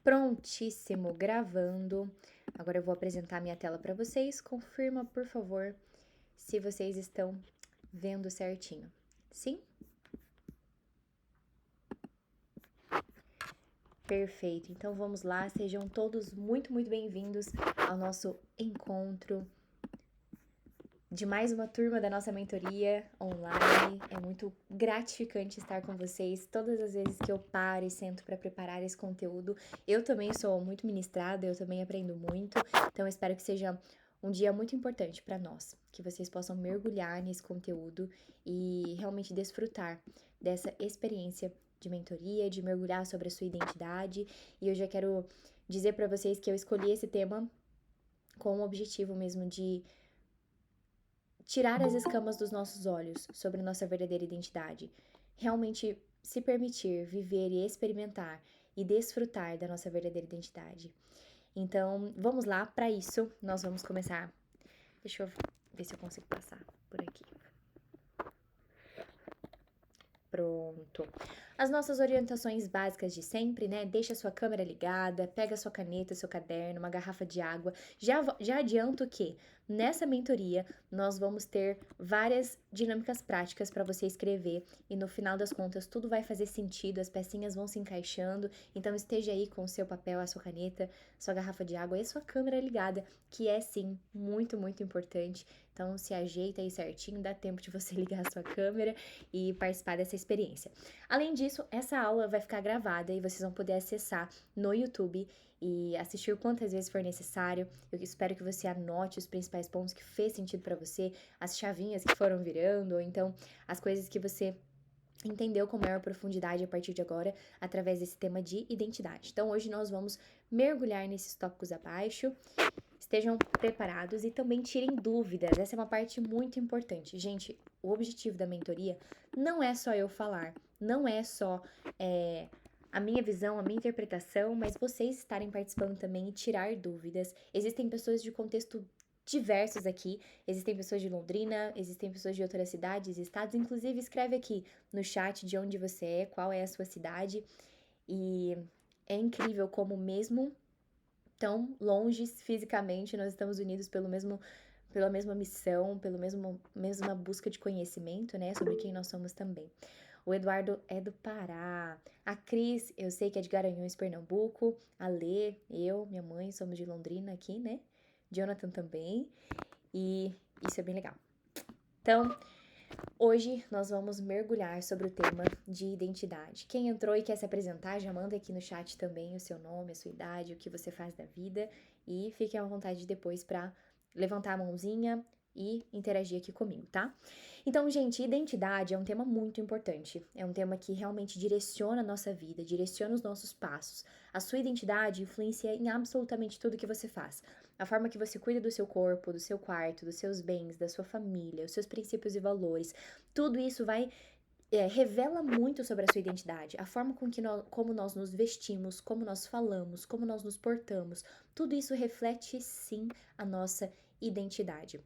Prontíssimo, gravando. Agora eu vou apresentar minha tela para vocês. Confirma, por favor, se vocês estão vendo certinho. Sim? Perfeito. Então vamos lá, sejam todos muito bem-vindos ao nosso encontro de mais uma turma da nossa mentoria online. É muito gratificante estar com vocês todas as vezes que eu paro e sento para preparar esse conteúdo. Eu também sou muito ministrada, eu também aprendo muito, então eu espero que seja um dia muito importante para nós, que vocês possam mergulhar nesse conteúdo e realmente desfrutar dessa experiência de mentoria, de mergulhar sobre a sua identidade. E eu já quero dizer para vocês que eu escolhi esse tema com o objetivo mesmo de tirar as escamas dos nossos olhos sobre nossa verdadeira identidade. Realmente se permitir viver e experimentar e desfrutar da nossa verdadeira identidade. Então, vamos lá, para isso, nós vamos começar. Deixa eu ver se eu consigo passar por aqui. Pronto. As nossas orientações básicas de sempre, né? Deixa a sua câmera ligada, pega sua caneta, seu caderno, uma garrafa de água. Já adianto que nessa mentoria nós vamos ter várias dinâmicas práticas para você escrever e no final das contas tudo vai fazer sentido, as pecinhas vão se encaixando. Então esteja aí com o seu papel, a sua caneta, sua garrafa de água e a sua câmera ligada, que é sim muito importante. Então se ajeita aí certinho, dá tempo de você ligar a sua câmera e participar dessa experiência. Além disso, essa aula vai ficar gravada e vocês vão poder acessar no YouTube e assistir quantas vezes for necessário. Eu espero que você anote os principais pontos que fez sentido para você, as chavinhas que foram virando, ou então as coisas que você entendeu com maior profundidade a partir de agora, através desse tema de identidade. Então, hoje nós vamos mergulhar nesses tópicos abaixo. Estejam preparados e também tirem dúvidas. Essa é uma parte muito importante. Gente, o objetivo da mentoria não é só eu falar, não é só a minha visão, a minha interpretação, mas vocês estarem participando também e tirar dúvidas. Existem pessoas de contexto diversos aqui, existem pessoas de Londrina, existem pessoas de outras cidades e estados, inclusive escreve aqui no chat de onde você é, qual é a sua cidade, e é incrível como mesmo tão longe fisicamente, nós estamos unidos pela mesma missão, mesma busca de conhecimento, né, sobre quem nós somos também. O Eduardo é do Pará, a Cris, eu sei que é de Garanhuns, Pernambuco, a Lê, eu, minha mãe, somos de Londrina aqui, né, Jonathan também, e isso é bem legal. Então, hoje nós vamos mergulhar sobre o tema de identidade. Quem entrou e quer se apresentar, já manda aqui no chat também o seu nome, a sua idade, o que você faz da vida e fiquem à vontade depois para levantar a mãozinha e interagir aqui comigo, tá? Então, gente, identidade é um tema muito importante. É um tema que realmente direciona a nossa vida, direciona os nossos passos. A sua identidade influencia em absolutamente tudo que você faz. A forma que você cuida do seu corpo, do seu quarto, dos seus bens, da sua família, os seus princípios e valores, tudo isso revela muito sobre a sua identidade. A forma como nós nos vestimos, como nós falamos, como nós nos portamos, tudo isso reflete sim a nossa identidade.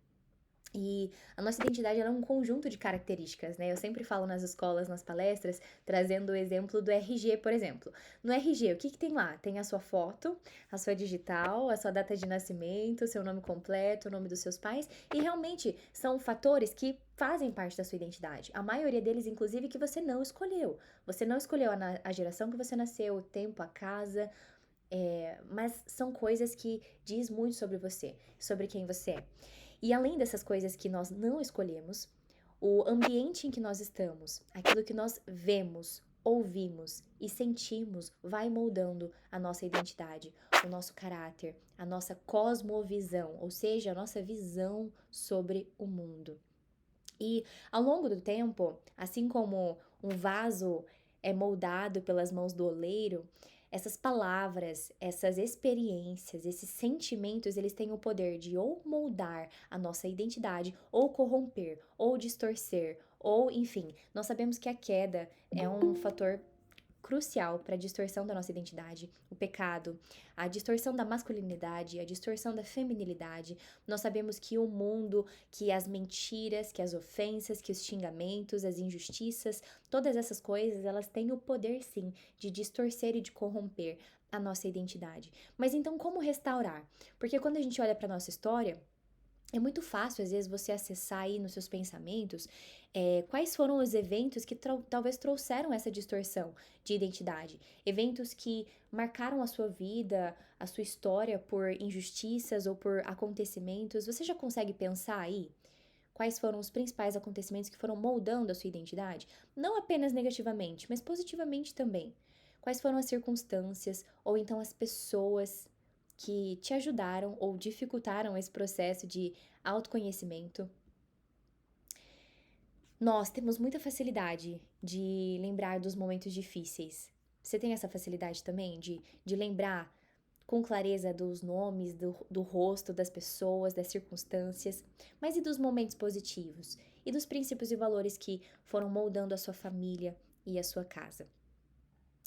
E a nossa identidade é um conjunto de características, né? Eu sempre falo nas escolas, nas palestras, trazendo o exemplo do RG, por exemplo. No RG, o que tem lá? Tem a sua foto, a sua digital, a sua data de nascimento, seu nome completo, o nome dos seus pais, e realmente são fatores que fazem parte da sua identidade. A maioria deles, inclusive, que você não escolheu. Você não escolheu a geração que você nasceu, o tempo, a casa, mas são coisas que diz muito sobre você, sobre quem você é. E além dessas coisas que nós não escolhemos, o ambiente em que nós estamos, aquilo que nós vemos, ouvimos e sentimos vai moldando a nossa identidade, o nosso caráter, a nossa cosmovisão, ou seja, a nossa visão sobre o mundo. E ao longo do tempo, assim como um vaso é moldado pelas mãos do oleiro, essas palavras, essas experiências, esses sentimentos, eles têm o poder de ou moldar a nossa identidade, ou corromper, ou distorcer, ou enfim, nós sabemos que a queda é um fator crucial para a distorção da nossa identidade, o pecado, a distorção da masculinidade, a distorção da feminilidade. Nós sabemos que o mundo, que as mentiras, que as ofensas, que os xingamentos, as injustiças, todas essas coisas, elas têm o poder sim de distorcer e de corromper a nossa identidade. Mas então como restaurar? Porque quando a gente olha para nossa história, é muito fácil, às vezes, você acessar aí nos seus pensamentos quais foram os eventos que talvez trouxeram essa distorção de identidade. Eventos que marcaram a sua vida, a sua história por injustiças ou por acontecimentos. Você já consegue pensar aí? Quais foram os principais acontecimentos que foram moldando a sua identidade? Não apenas negativamente, mas positivamente também. Quais foram as circunstâncias ou então as pessoas que te ajudaram ou dificultaram esse processo de autoconhecimento? Nós temos muita facilidade de lembrar dos momentos difíceis. Você tem essa facilidade também de lembrar com clareza dos nomes, do rosto das pessoas, das circunstâncias, mas e dos momentos positivos? E dos princípios e valores que foram moldando a sua família e a sua casa?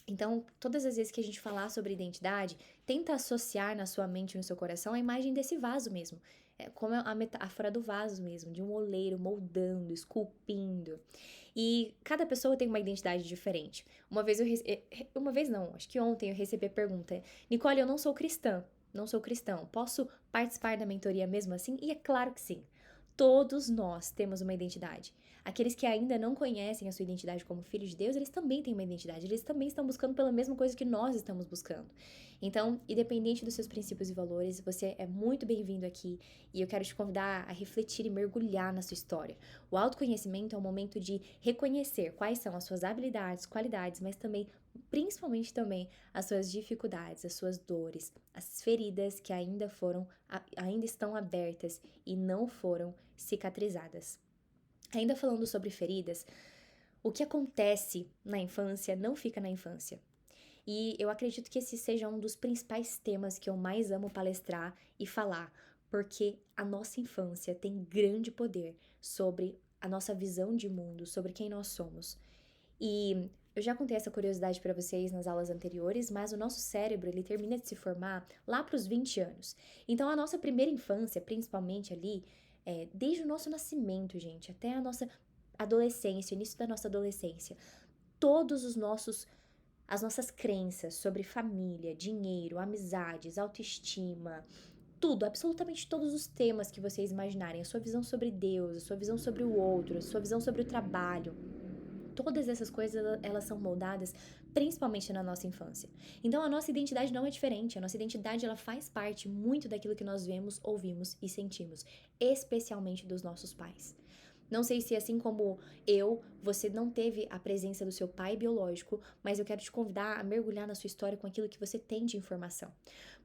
Então, todas as vezes que a gente falar sobre identidade, tenta associar na sua mente e no seu coração a imagem desse vaso mesmo. É como a metáfora do vaso mesmo, de um oleiro moldando, esculpindo. E cada pessoa tem uma identidade diferente. Uma vez não, acho que ontem eu recebi a pergunta: Nicole, eu não sou cristã, não sou cristão. Posso participar da mentoria mesmo assim? E é claro que sim. Todos nós temos uma identidade. Aqueles que ainda não conhecem a sua identidade como filhos de Deus, eles também têm uma identidade, eles também estão buscando pela mesma coisa que nós estamos buscando. Então, independente dos seus princípios e valores, você é muito bem-vindo aqui e eu quero te convidar a refletir e mergulhar na sua história. O autoconhecimento é um momento de reconhecer quais são as suas habilidades, qualidades, mas também, principalmente também, as suas dificuldades, as suas dores, as feridas que ainda estão abertas e não foram cicatrizadas. Ainda falando sobre feridas, o que acontece na infância não fica na infância. E eu acredito que esse seja um dos principais temas que eu mais amo palestrar e falar, porque a nossa infância tem grande poder sobre a nossa visão de mundo, sobre quem nós somos. E eu já contei essa curiosidade para vocês nas aulas anteriores, mas o nosso cérebro, ele termina de se formar lá para os 20 anos. Então a nossa primeira infância, principalmente ali, desde o nosso nascimento, gente, até a nossa adolescência, início da nossa adolescência, todos as nossas crenças sobre família, dinheiro, amizades, autoestima, tudo, absolutamente todos os temas que vocês imaginarem, a sua visão sobre Deus, a sua visão sobre o outro, a sua visão sobre o trabalho, todas essas coisas, elas são moldadas principalmente na nossa infância. Então a nossa identidade não é diferente, a nossa identidade ela faz parte muito daquilo que nós vemos, ouvimos e sentimos, especialmente dos nossos pais. Não sei se assim como você não teve a presença do seu pai biológico, mas eu quero te convidar a mergulhar na sua história com aquilo que você tem de informação.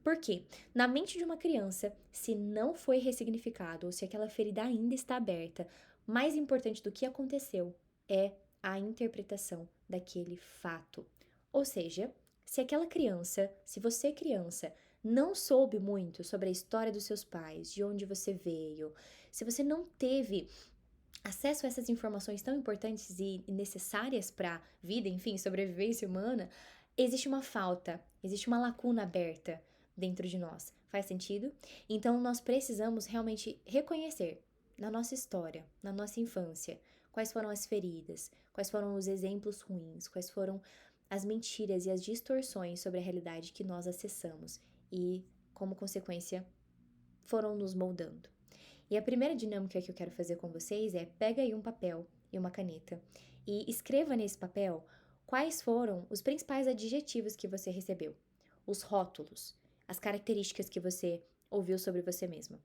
Por quê? Na mente de uma criança, se não foi ressignificado ou se aquela ferida ainda está aberta, mais importante do que aconteceu é a interpretação daquele fato. Ou seja, se aquela criança, se você criança, não soube muito sobre a história dos seus pais, de onde você veio, se você não teve acesso a essas informações tão importantes e necessárias para a vida, enfim, sobrevivência humana, existe uma falta, existe uma lacuna aberta dentro de nós. Faz sentido? Então nós precisamos realmente reconhecer na nossa história, na nossa infância, quais foram as feridas, quais foram os exemplos ruins, quais foram as mentiras e as distorções sobre a realidade que nós acessamos e, como consequência, foram nos moldando. E a primeira dinâmica que eu quero fazer com vocês é: pega aí um papel e uma caneta e escreva nesse papel quais foram os principais adjetivos que você recebeu, os rótulos, as características que você ouviu sobre você mesma.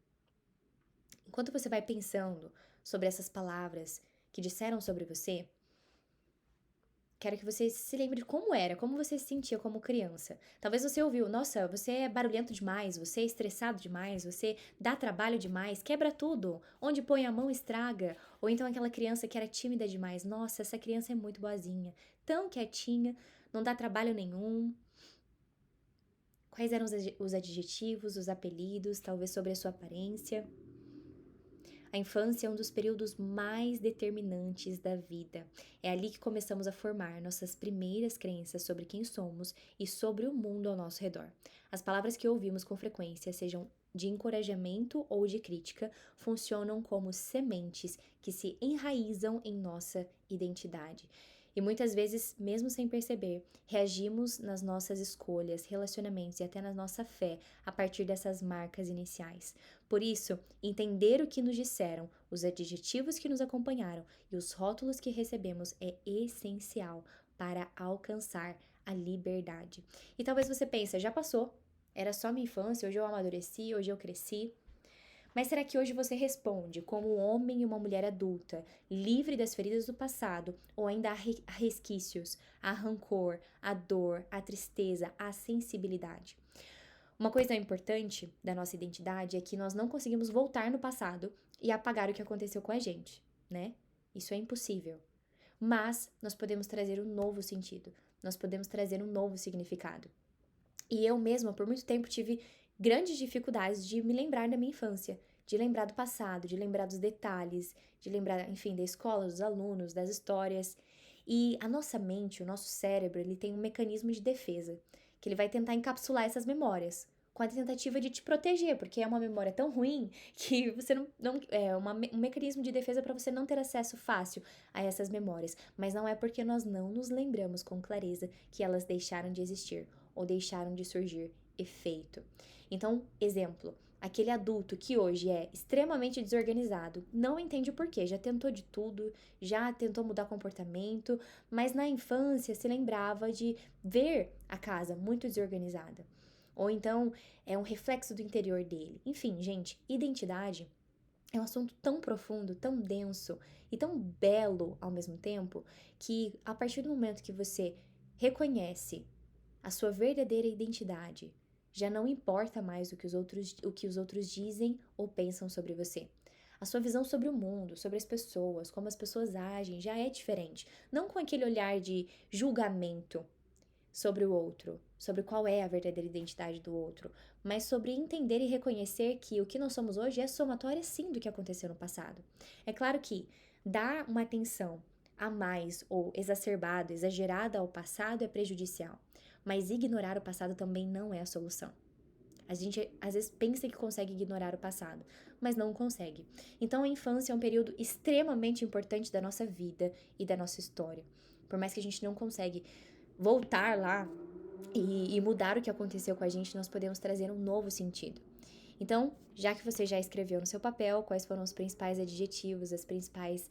Enquanto você vai pensando sobre essas palavras que disseram sobre você, quero que você se lembre de como era, como você se sentia como criança. Talvez você ouviu: nossa, você é barulhento demais, você é estressado demais, você dá trabalho demais, quebra tudo, onde põe a mão estraga. Ou então aquela criança que era tímida demais: nossa, essa criança é muito boazinha, tão quietinha, não dá trabalho nenhum. Quais eram os adjetivos, os apelidos, talvez sobre a sua aparência? A infância é um dos períodos mais determinantes da vida. É ali que começamos a formar nossas primeiras crenças sobre quem somos e sobre o mundo ao nosso redor. As palavras que ouvimos com frequência, sejam de encorajamento ou de crítica, funcionam como sementes que se enraizam em nossa identidade. E muitas vezes, mesmo sem perceber, reagimos nas nossas escolhas, relacionamentos e até na nossa fé a partir dessas marcas iniciais. Por isso, entender o que nos disseram, os adjetivos que nos acompanharam e os rótulos que recebemos é essencial para alcançar a liberdade. E talvez você pense, já passou, era só minha infância, hoje eu amadureci, hoje eu cresci. Mas será que hoje você responde como um homem e uma mulher adulta, livre das feridas do passado, ou ainda há resquícios, há rancor, há dor, há tristeza, há sensibilidade? Uma coisa importante da nossa identidade é que nós não conseguimos voltar no passado e apagar o que aconteceu com a gente, né? Isso é impossível. Mas nós podemos trazer um novo sentido, nós podemos trazer um novo significado. E eu mesma, por muito tempo, tive grandes dificuldades de me lembrar da minha infância, de lembrar do passado, de lembrar dos detalhes, de lembrar, enfim, da escola, dos alunos, das histórias. E a nossa mente, o nosso cérebro, ele tem um mecanismo de defesa, que ele vai tentar encapsular essas memórias, com a tentativa de te proteger, porque é uma memória tão ruim que você não é um mecanismo de defesa para você não ter acesso fácil a essas memórias. Mas não é porque nós não nos lembramos com clareza que elas deixaram de existir ou deixaram de surgir efeito. Então, exemplo, aquele adulto que hoje é extremamente desorganizado, não entende o porquê, já tentou de tudo, já tentou mudar comportamento, mas na infância se lembrava de ver a casa muito desorganizada. Ou então é um reflexo do interior dele. Enfim, gente, identidade é um assunto tão profundo, tão denso e tão belo ao mesmo tempo, que a partir do momento que você reconhece a sua verdadeira identidade, já não importa mais o que os outros dizem ou pensam sobre você. A sua visão sobre o mundo, sobre as pessoas, como as pessoas agem, já é diferente. Não com aquele olhar de julgamento sobre o outro, sobre qual é a verdadeira identidade do outro, mas sobre entender e reconhecer que o que nós somos hoje é somatória sim do que aconteceu no passado. É claro que dar uma atenção a mais ou exacerbada, exagerada ao passado é prejudicial, mas ignorar o passado também não é a solução. A gente às vezes pensa que consegue ignorar o passado, mas não consegue. Então a infância é um período extremamente importante da nossa vida e da nossa história. Por mais que a gente não consegue voltar lá e mudar o que aconteceu com a gente, nós podemos trazer um novo sentido. Então, já que você já escreveu no seu papel quais foram os principais adjetivos, as principais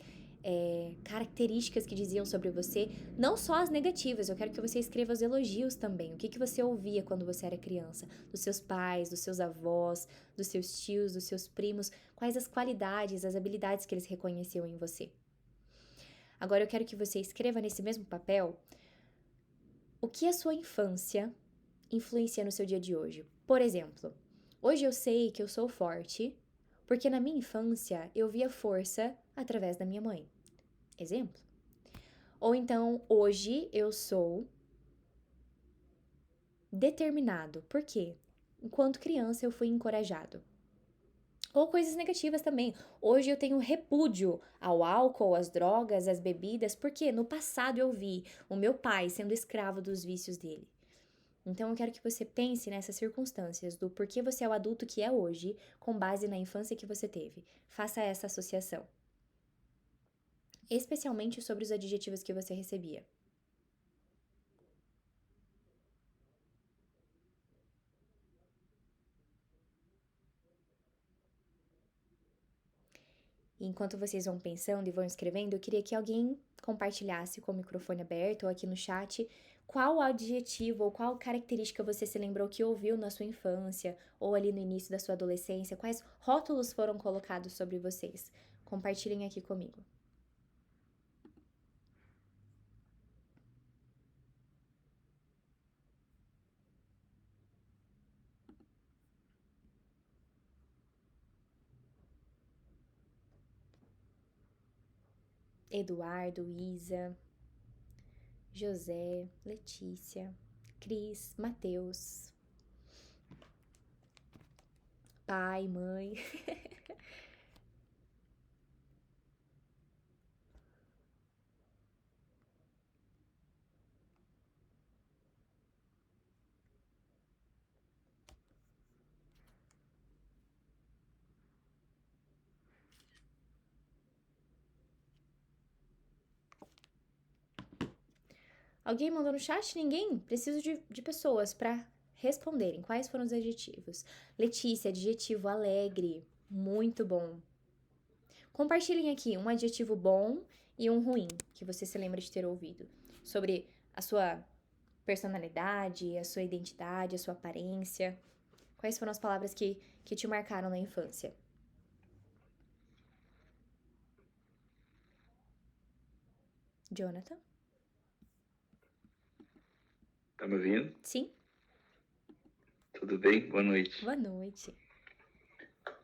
características que diziam sobre você, não só as negativas, eu quero que você escreva os elogios também. O que você ouvia quando você era criança? Dos seus pais, dos seus avós, dos seus tios, dos seus primos, quais as qualidades, as habilidades que eles reconheciam em você. Agora eu quero que você escreva nesse mesmo papel o que a sua infância influencia no seu dia de hoje. Por exemplo, hoje eu sei que eu sou forte porque na minha infância eu via força através da minha mãe. Exemplo. Ou então, hoje eu sou determinado. Por quê? Enquanto criança eu fui encorajado. Ou coisas negativas também. Hoje eu tenho repúdio ao álcool, às drogas, às bebidas, porque no passado eu vi o meu pai sendo escravo dos vícios dele. Então eu quero que você pense nessas circunstâncias do porquê você é o adulto que é hoje, com base na infância que você teve. Faça essa associação. Especialmente sobre os adjetivos que você recebia. E enquanto vocês vão pensando e vão escrevendo, eu queria que alguém compartilhasse com o microfone aberto ou aqui no chat qual adjetivo ou qual característica você se lembrou que ouviu na sua infância ou ali no início da sua adolescência, quais rótulos foram colocados sobre vocês. Compartilhem aqui comigo. Eduardo, Isa, José, Letícia, Cris, Matheus, pai, mãe. Alguém mandou no chat? Ninguém? Preciso de pessoas para responderem. Quais foram os adjetivos? Letícia, adjetivo alegre. Muito bom. Compartilhem aqui um adjetivo bom e um ruim que você se lembra de ter ouvido. Sobre a sua personalidade, a sua identidade, a sua aparência. Quais foram as palavras que te marcaram na infância? Jonathan? Tá me ouvindo? Sim? Tudo bem? Boa noite. Boa noite.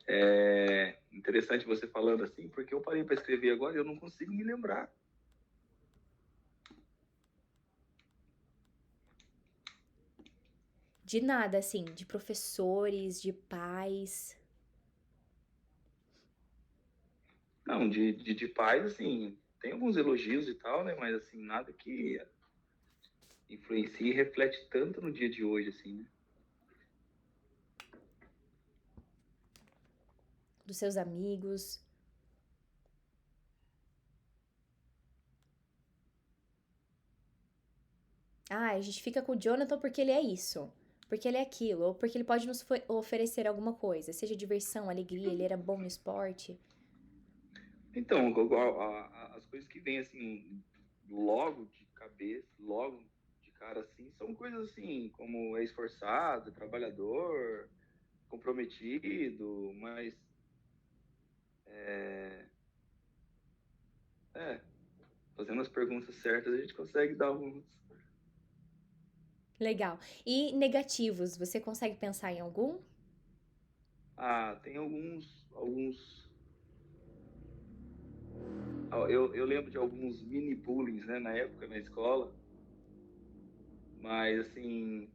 É interessante você falando assim, porque eu parei para escrever agora e eu não consigo me lembrar. De nada, assim, de professores, de pais. Não, de pais, assim, tem alguns elogios e tal, né? Mas, assim, nada que influencie e reflete tanto no dia de hoje, assim, né? Dos seus amigos. Ah, a gente fica com o Jonathan porque ele é isso. Porque ele é aquilo. Ou porque ele pode nos oferecer alguma coisa. Seja diversão, alegria, ele era bom no esporte. Então, as coisas que vêm, assim, logo de cabeça, logo de cara, assim, são coisas, assim, como é esforçado, trabalhador, comprometido, mas é, fazendo as perguntas certas, a gente consegue dar uns. Legal. E negativos, você consegue pensar em algum? Ah, tem alguns. Eu lembro de alguns mini bullying, né, na época na escola, mas assim,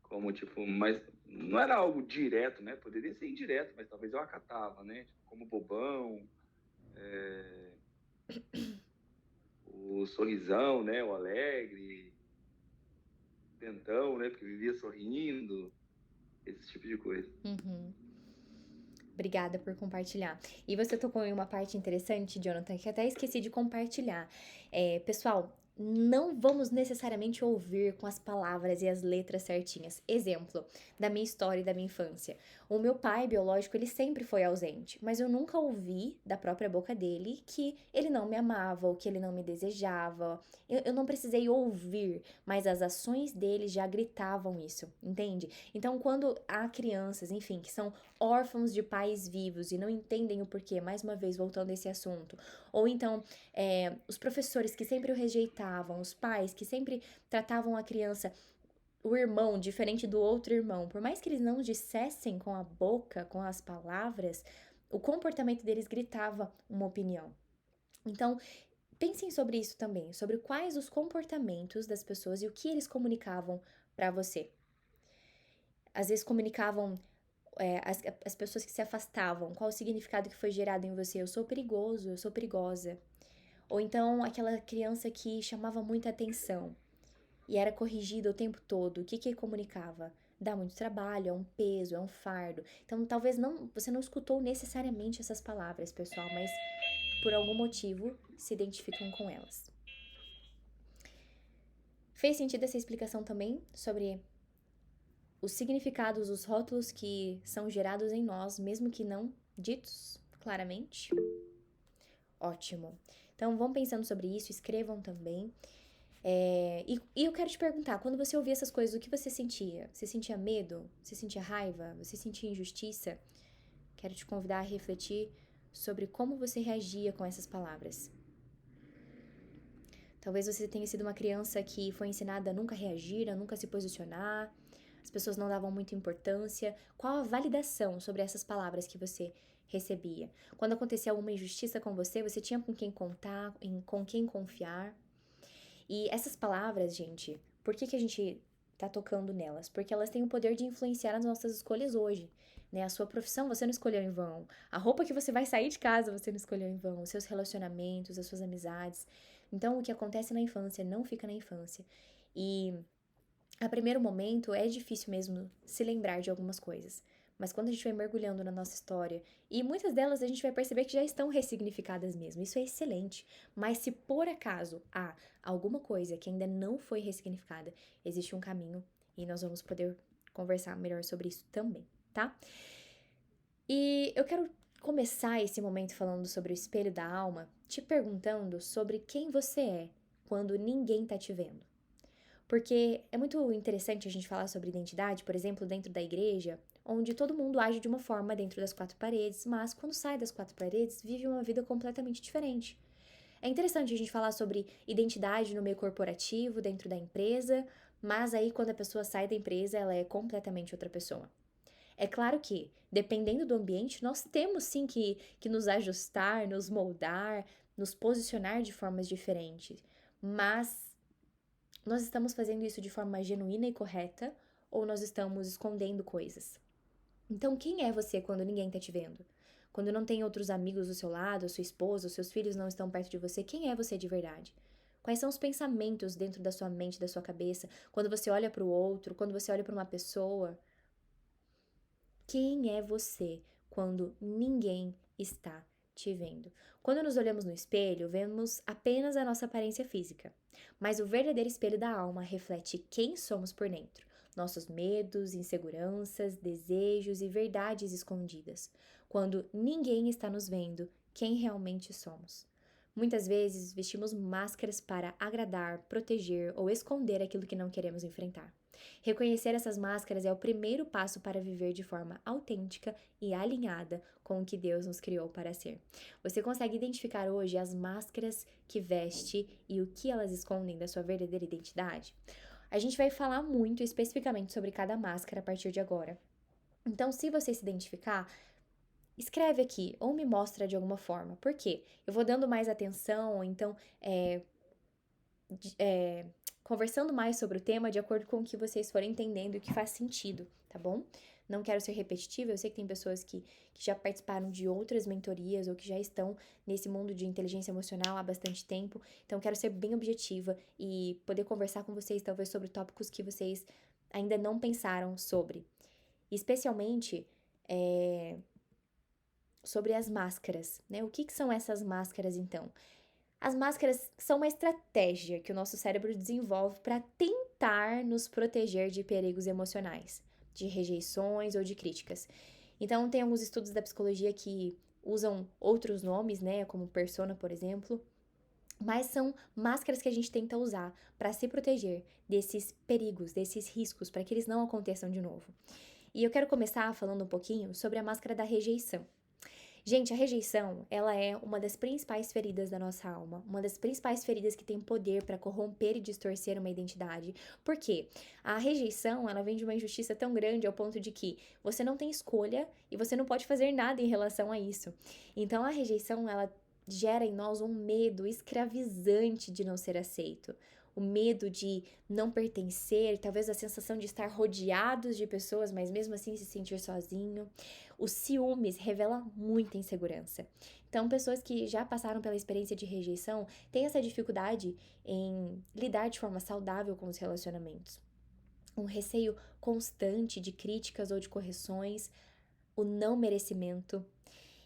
como tipo, mas não era algo direto, né? Poderia ser indireto, mas talvez eu acatava, né? Tipo, como bobão, o sorrisão, né? O alegre, dentão, né? Porque vivia sorrindo, esse tipo de coisa. Uhum. Obrigada por compartilhar. E você tocou em uma parte interessante, Jonathan, que até esqueci de compartilhar. Pessoal, não vamos necessariamente ouvir com as palavras e as letras certinhas. Exemplo da minha história e da minha infância. O meu pai biológico, ele sempre foi ausente, mas eu nunca ouvi da própria boca dele que ele não me amava ou que ele não me desejava. Eu não precisei ouvir, mas as ações dele já gritavam isso, entende? Então, quando há crianças, enfim, que são órfãos de pais vivos e não entendem o porquê, mais uma vez voltando a esse assunto, ou então os professores que sempre o rejeitavam, os pais que sempre tratavam a criança, o irmão, diferente do outro irmão, por mais que eles não dissessem com a boca, com as palavras, o comportamento deles gritava uma opinião. Então, pensem sobre isso também, sobre quais os comportamentos das pessoas e o que eles comunicavam para você. Às vezes comunicavam as pessoas que se afastavam, qual o significado que foi gerado em você? Eu sou perigoso, eu sou perigosa. Ou então aquela criança que chamava muita atenção e era corrigida o tempo todo, o que que ele comunicava? Dá muito trabalho, é um peso, é um fardo. Então talvez você não escutou necessariamente essas palavras, pessoal, mas por algum motivo se identificam com elas. Fez sentido essa explicação também sobre os significados, os rótulos que são gerados em nós, mesmo que não ditos claramente? Ótimo. Então vão pensando sobre isso, escrevam também. E eu quero te perguntar, quando você ouvia essas coisas, o que você sentia? Você sentia medo? Você sentia raiva? Você sentia injustiça? Quero te convidar a refletir sobre como você reagia com essas palavras. Talvez você tenha sido uma criança que foi ensinada a nunca reagir, a nunca se posicionar. As pessoas não davam muita importância. Qual a validação sobre essas palavras que você recebia? Quando acontecia alguma injustiça com você, você tinha com quem contar, com quem confiar. E essas palavras, gente, por que a gente tá tocando nelas? Porque elas têm o poder de influenciar as nossas escolhas hoje. Né? A sua profissão você não escolheu em vão. A roupa que você vai sair de casa você não escolheu em vão. Os seus relacionamentos, as suas amizades. Então, o que acontece na infância não fica na infância. E a primeiro momento é difícil mesmo se lembrar de algumas coisas. mas quando a gente vai mergulhando na nossa história, e muitas delas a gente vai perceber que já estão ressignificadas mesmo, isso é excelente. Mas se por acaso há alguma coisa que ainda não foi ressignificada, existe um caminho e nós vamos poder conversar melhor sobre isso também, tá? E eu quero começar esse momento falando sobre o espelho da alma, te perguntando sobre quem você é quando ninguém tá te vendo. Porque é muito interessante a gente falar sobre identidade, por exemplo, dentro da igreja, onde todo mundo age de uma forma dentro das quatro paredes, mas quando sai das quatro paredes, vive uma vida completamente diferente. É interessante a gente falar sobre identidade no meio corporativo, dentro da empresa, mas aí quando a pessoa sai da empresa, ela é completamente outra pessoa. É claro que, dependendo do ambiente, nós temos sim que nos ajustar, nos moldar, nos posicionar de formas diferentes, mas nós estamos fazendo isso de forma genuína e correta ou nós estamos escondendo coisas? Então, quem é você quando ninguém tá te vendo? Quando não tem outros amigos do seu lado, sua esposa, os seus filhos não estão perto de você, quem é você de verdade? Quais são os pensamentos dentro da sua mente, da sua cabeça, quando você olha para o outro, quando você olha para uma pessoa? Quem é você quando ninguém está te vendo? Quando nos olhamos no espelho, vemos apenas a nossa aparência física, mas o verdadeiro espelho da alma reflete quem somos por dentro, nossos medos, inseguranças, desejos e verdades escondidas. Quando ninguém está nos vendo, quem realmente somos. Muitas vezes vestimos máscaras para agradar, proteger ou esconder aquilo que não queremos enfrentar. Reconhecer essas máscaras é o primeiro passo para viver de forma autêntica e alinhada com o que Deus nos criou para ser. Você consegue identificar hoje as máscaras que veste e o que elas escondem da sua verdadeira identidade? A gente vai falar muito especificamente sobre cada máscara a partir de agora. Então, se você se identificar, escreve aqui ou me mostra de alguma forma. Por quê? Eu vou dando mais atenção, ou então é, conversando mais sobre o tema de acordo com o que vocês forem entendendo e o que faz sentido, tá bom? Não quero ser repetitiva, eu sei que tem pessoas que já participaram de outras mentorias ou que já estão nesse mundo de inteligência emocional há bastante tempo, então quero ser bem objetiva e poder conversar com vocês talvez sobre tópicos que vocês ainda não pensaram sobre. Especialmente sobre as máscaras, né? O que são essas máscaras então? As máscaras são uma estratégia que o nosso cérebro desenvolve para tentar nos proteger de perigos emocionais, de rejeições ou de críticas. Então, tem alguns estudos da psicologia que usam outros nomes, né, como persona, por exemplo, mas são máscaras que a gente tenta usar para se proteger desses perigos, desses riscos, para que eles não aconteçam de novo. E eu quero começar falando um pouquinho sobre a máscara da rejeição. Gente, a rejeição, ela é uma das principais feridas da nossa alma, uma das principais feridas que tem poder para corromper e distorcer uma identidade. Por quê? A rejeição, ela vem de uma injustiça tão grande ao ponto de que você não tem escolha e você não pode fazer nada em relação a isso. Então, a rejeição, ela gera em nós um medo escravizante de não ser aceito. O medo de não pertencer, talvez a sensação de estar rodeados de pessoas, mas mesmo assim se sentir sozinho. Os ciúmes revela muita insegurança. Então, pessoas que já passaram pela experiência de rejeição têm essa dificuldade em lidar de forma saudável com os relacionamentos. Um receio constante de críticas ou de correções, o não merecimento.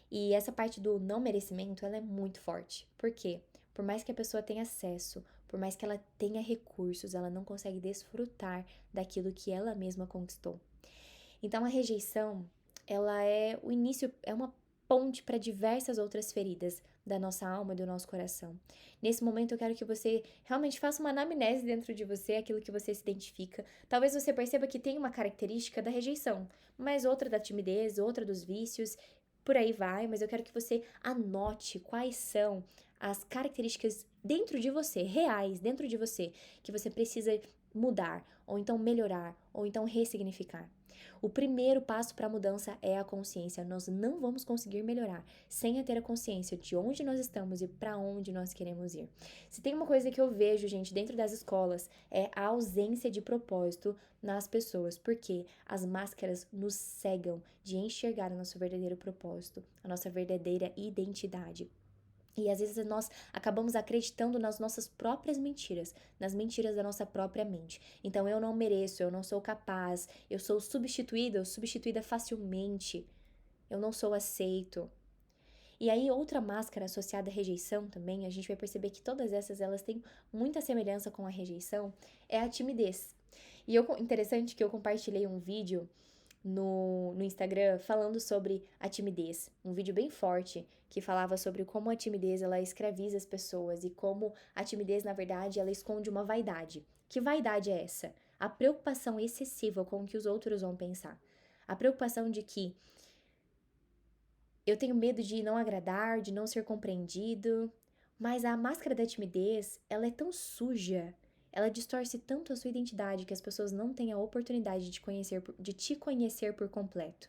E essa parte do não merecimento, ela é muito forte. Por quê? Por mais que a pessoa tenha acesso, por mais que ela tenha recursos, ela não consegue desfrutar daquilo que ela mesma conquistou. Então a rejeição, ela é o início, é uma ponte para diversas outras feridas da nossa alma e do nosso coração. Nesse momento eu quero que você realmente faça uma anamnese dentro de você, aquilo que você se identifica. Talvez você perceba que tem uma característica da rejeição, mas outra da timidez, outra dos vícios, por aí vai, mas eu quero que você anote quais são as características dentro de você, reais dentro de você, que você precisa mudar, ou então melhorar, ou então ressignificar. O primeiro passo para a mudança é a consciência. Nós não vamos conseguir melhorar sem ter a consciência de onde nós estamos e para onde nós queremos ir. Se tem uma coisa que eu vejo, gente, dentro das escolas, é a ausência de propósito nas pessoas, porque as máscaras nos cegam de enxergar o nosso verdadeiro propósito, a nossa verdadeira identidade. E às vezes nós acabamos acreditando nas nossas próprias mentiras, nas mentiras da nossa própria mente. Então eu não mereço, eu não sou capaz, eu sou substituída ou substituída facilmente, eu não sou aceito. E aí outra máscara associada à rejeição também, a gente vai perceber que todas essas elas têm muita semelhança com a rejeição, é a timidez. E interessante que eu compartilhei um vídeo no Instagram falando sobre a timidez. Um vídeo bem forte que falava sobre como a timidez ela escraviza as pessoas e como a timidez, na verdade, ela esconde uma vaidade. Que vaidade é essa? A preocupação excessiva com o que os outros vão pensar. A preocupação de que eu tenho medo de não agradar, de não ser compreendido, mas a máscara da timidez, ela é tão suja, ela distorce tanto a sua identidade que as pessoas não têm a oportunidade de te conhecer por completo.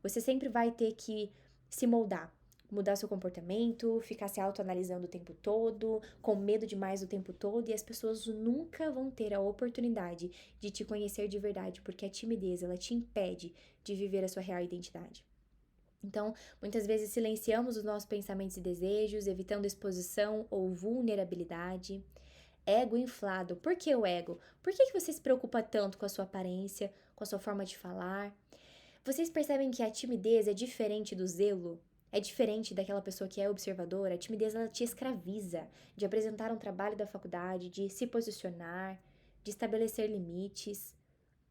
Você sempre vai ter que se moldar, mudar seu comportamento, ficar se autoanalisando o tempo todo, com medo demais o tempo todo, e as pessoas nunca vão ter a oportunidade de te conhecer de verdade, porque a timidez, ela te impede de viver a sua real identidade. Então, muitas vezes silenciamos os nossos pensamentos e desejos, evitando exposição ou vulnerabilidade. Ego inflado. Por que o ego? Por que você se preocupa tanto com a sua aparência, com a sua forma de falar? Vocês percebem que a timidez é diferente do zelo? É diferente daquela pessoa que é observadora? A timidez ela te escraviza de apresentar um trabalho da faculdade, de se posicionar, de estabelecer limites.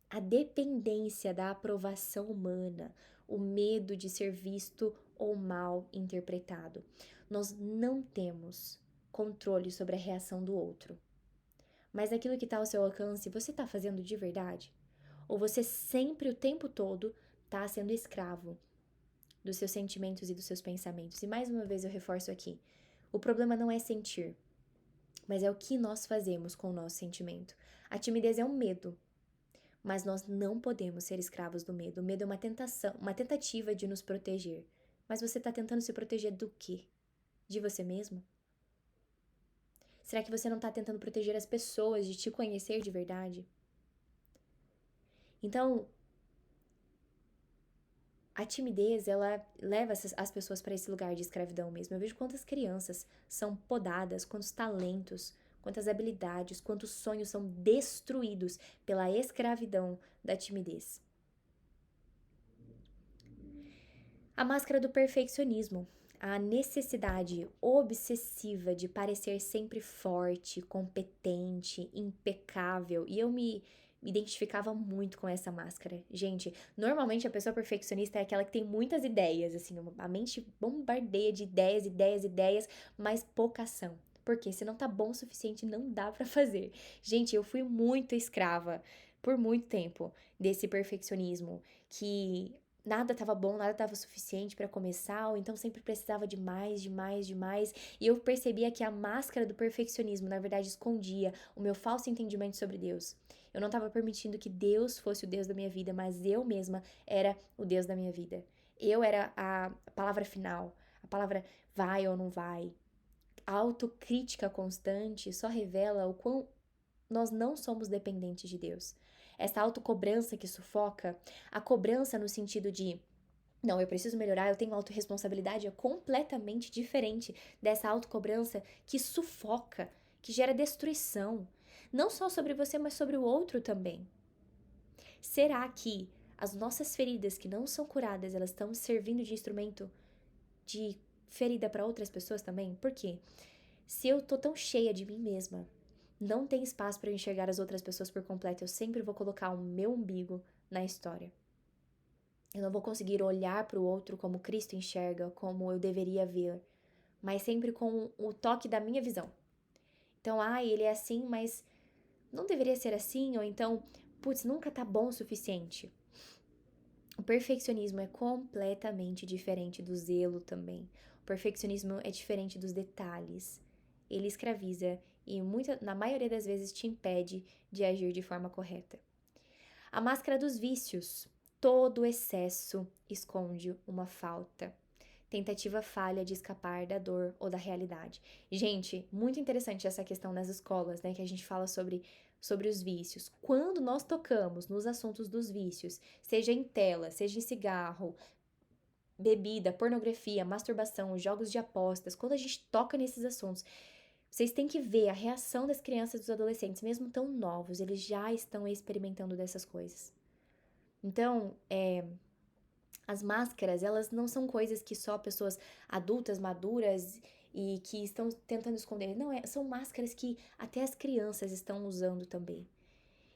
A dependência da aprovação humana, o medo de ser visto ou mal interpretado. Nós não temos controle sobre a reação do outro. Mas aquilo que está ao seu alcance, você está fazendo de verdade? Ou você sempre, o tempo todo, está sendo escravo dos seus sentimentos e dos seus pensamentos? E mais uma vez eu reforço aqui: o problema não é sentir, mas é o que nós fazemos com o nosso sentimento. A timidez é um medo, mas nós não podemos ser escravos do medo. O medo é uma tentação, uma tentativa de nos proteger. Mas você está tentando se proteger do quê? De você mesmo? Será que você não está tentando proteger as pessoas de te conhecer de verdade? Então, a timidez, ela leva as pessoas para esse lugar de escravidão mesmo. Eu vejo quantas crianças são podadas, quantos talentos, quantas habilidades, quantos sonhos são destruídos pela escravidão da timidez. A máscara do perfeccionismo. A necessidade obsessiva de parecer sempre forte, competente, impecável. E eu me identificava muito com essa máscara. Gente, normalmente a pessoa perfeccionista é aquela que tem muitas ideias, assim, a mente bombardeia de ideias, ideias, ideias, mas pouca ação. Porque se não tá bom o suficiente, não dá pra fazer. Gente, eu fui muito escrava por muito tempo desse perfeccionismo que nada estava bom, nada estava suficiente para começar, ou então sempre precisava de mais, de mais, de mais. E eu percebia que a máscara do perfeccionismo, na verdade, escondia o meu falso entendimento sobre Deus. Eu não estava permitindo que Deus fosse o Deus da minha vida, mas eu mesma era o Deus da minha vida. Eu era a palavra final, a palavra vai ou não vai. A autocrítica constante só revela o quão nós não somos dependentes de Deus. Essa autocobrança que sufoca, a cobrança no sentido de não, eu preciso melhorar, eu tenho autorresponsabilidade, é completamente diferente dessa autocobrança que sufoca, que gera destruição, não só sobre você, mas sobre o outro também. Será que as nossas feridas que não são curadas, elas estão servindo de instrumento de ferida para outras pessoas também? Por quê? Se eu tô tão cheia de mim mesma, não tem espaço para eu enxergar as outras pessoas por completo. Eu sempre vou colocar o meu umbigo na história. Eu não vou conseguir olhar para o outro como Cristo enxerga, como eu deveria ver, mas sempre com o toque da minha visão. Então, ele é assim, mas não deveria ser assim, ou então, putz, nunca tá bom o suficiente. O perfeccionismo é completamente diferente do zelo também. O perfeccionismo é diferente dos detalhes. Ele escraviza e na maioria das vezes te impede de agir de forma correta. A máscara dos vícios. Todo excesso esconde uma falta. Tentativa falha de escapar da dor ou da realidade. Gente, muito interessante essa questão nas escolas, né? Que a gente fala sobre os vícios. Quando nós tocamos nos assuntos dos vícios, seja em tela, seja em cigarro, bebida, pornografia, masturbação, jogos de apostas, quando a gente toca nesses assuntos, vocês têm que ver a reação das crianças e dos adolescentes, mesmo tão novos, eles já estão experimentando dessas coisas. Então, as máscaras, elas não são coisas que só pessoas adultas, maduras e que estão tentando esconder. Não, são máscaras que até as crianças estão usando também.